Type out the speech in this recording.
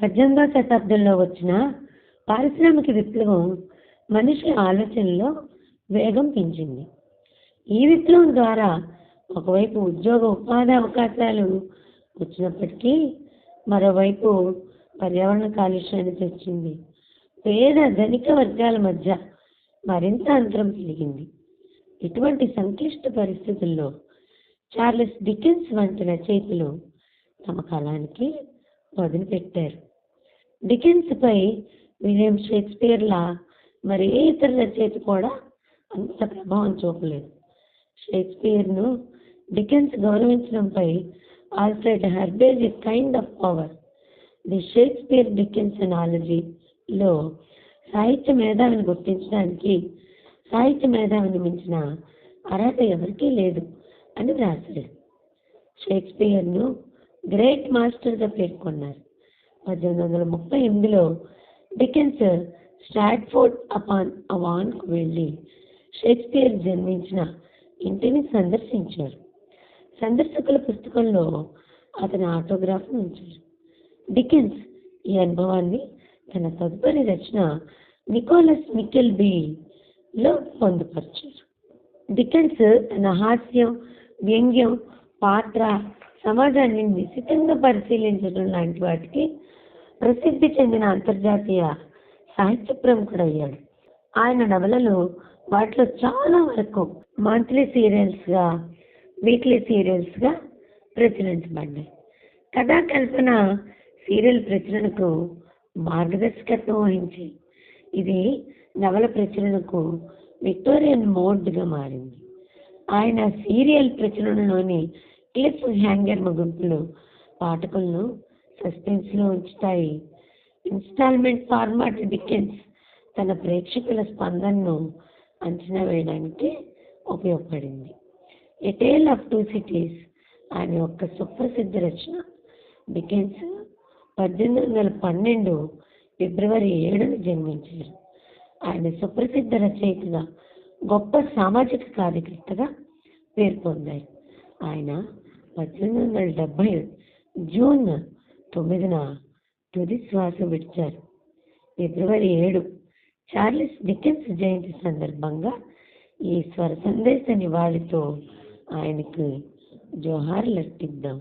18వ శతాబ్దంలో వచ్చిన పారిశ్రామిక విప్లవం మనిషి ఆలోచనలో వేగం పెంచింది. ఈ విప్లవం ద్వారా ఒకవైపు ఉద్యోగ ఉపాధి అవకాశాలు వచ్చినప్పటికీ మరోవైపు పర్యావరణ కాలుష్యాన్ని తెచ్చింది. పేద ధనిక వర్గాల మధ్య మరింత అంతరం పెరిగింది. ఇటువంటి సంక్లిష్ట పరిస్థితుల్లో చార్లెస్ డికెన్స్ వంటి రచయితలు తమ కళానికి పదును పెట్టారు. డికెన్స్ పై విలియం షేక్స్పియర్లా మరి ఏ ఇతర రచయిత కూడా అంత ప్రభావం చూపలేదు. షేక్స్పియర్ను డికెన్స్ గౌరవించడంపై Alfred Harbage a kind of power the Shakespeare Dickens అనాలజీలో సాహిత్య మేధావిని గుర్తించడానికి సాహిత్య మేధావిని మించిన అర్హత ఎవరికీ లేదు అని రాశాడు. షేక్స్పియర్ను గ్రేట్ మాస్టర్గా పేర్కొన్నారు. 1838లో డికెన్స్ స్ట్రాట్ఫోర్డ్ అపాన్ అవాన్కు వెళ్ళి షేక్స్పియర్ జన్మించిన ఇంటిని సందర్శించారు. సందర్శకుల పుస్తకంలో అతని ఆటోగ్రాఫ్ ఉంచారు. డికెన్స్ ఈ అనుభవాన్ని తన తదుపరి రచన నికోలస్ నికెల్బీలో పొందుపరిచారు. డికెన్స్ తన హాస్యం, వ్యంగ్యం, పాత్ర, సమాజాన్ని నిశితంగా పరిశీలించడం లాంటి వాటికి ప్రసిద్ధి చెందిన అంతర్జాతీయ సాహిత్య ప్రముఖుడయ్యాడు. ఆయన నవలలు వాటిలో చాలా వరకు మంత్లీ సీరియల్స్గా, వీక్లీ సీరియల్స్గా ప్రచురించబడ్డాయి. కథా కల్పన సీరియల్ ప్రచురణకు మార్గదర్శకత్వం వహించి ఇది నవల ప్రచురణకు విక్టోరియన్ మోడ్గా మారింది. ఆయన సీరియల్ ప్రచురణలోని క్లిఫ్ హ్యాంగర్ ముగింపులు పాఠకులను సస్పెన్స్లో ఉంచుతాయి. ఇన్స్టాల్మెంట్ ఫార్మాట్ డికెన్స్ తన ప్రేక్షకుల స్పందనను అంచనా వేయడానికి ఉపయోగపడింది. ఎ టేల్ ఆఫ్ టూ సిటీస్ ఆయన యొక్క సుప్రసిద్ధ రచన. డికెన్స్ 1812 ఫిబ్రవరి 7న జన్మించారు. ఆయన సుప్రసిద్ధ రచయితగా, గొప్ప సామాజిక కార్యకర్తగా పేరు పొందారు. ఆయన 1870 జూన్ 9న తుది శ్వాస విడిచారు. ఫిబ్రవరి 7 చార్లెస్ డికెన్స్ జయంతి సందర్భంగా ఈ స్వర సందేశ నివాళితో ఆయనకు జోహార్లు అర్పిద్దాం.